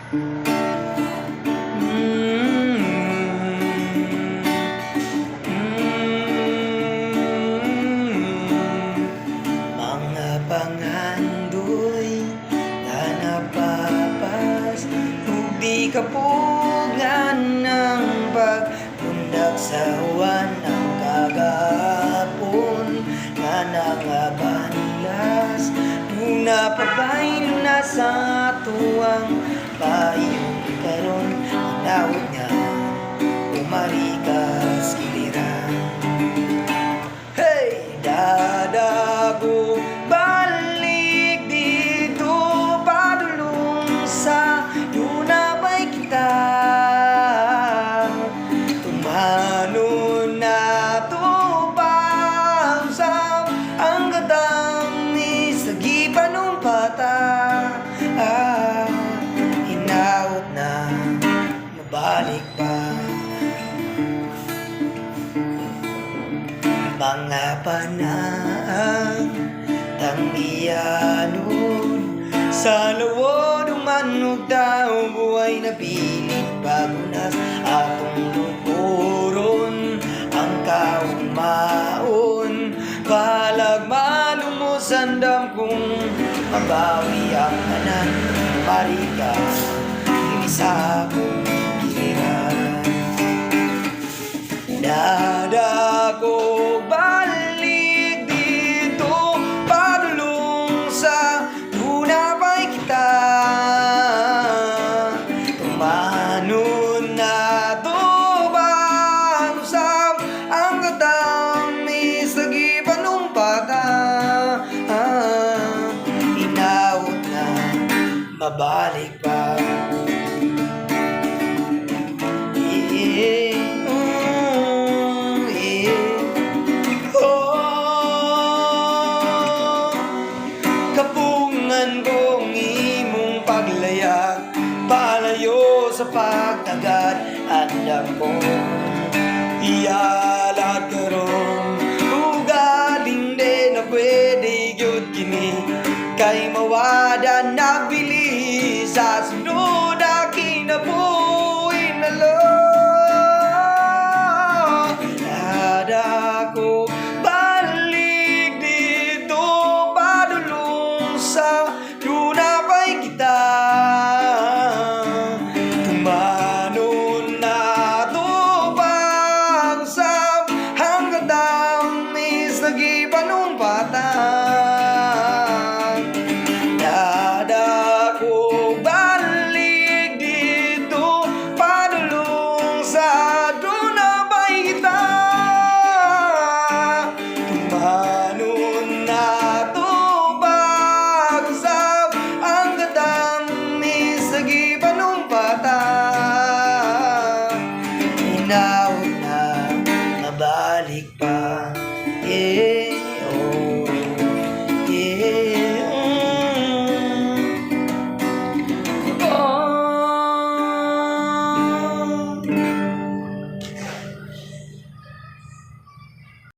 Mga pangandoy na napapas, di kapugan ng pagpundak sa uwan ng kagapon nga nangabanlas. Muna pa ba'y nasa tuwang payong karon manawag nga umarikas kiliran. Hey! Dadago balik dito padulong sa luna ba'y kita tumanon na tubang sa ang gadami sa gipanong pata. Hinaot na mabalik pa mga panang tangbiyanon sa lawod umanog tao buhay na pilit bagunas atong lupuron ang kaumaon balag malumusan dam kung mabawi ang tanan marika isa akong giliran. Dadako balik dito padulong sa luna ba'y kita tumanon na tubang sa ang katami sa gipanong pata. Inaot na mabalik pa. Kapungan kong imong paglayag palayo sa pagtagad andam ko iyalag karon ugaling din na pwede gyud kini kay mawada nabili sa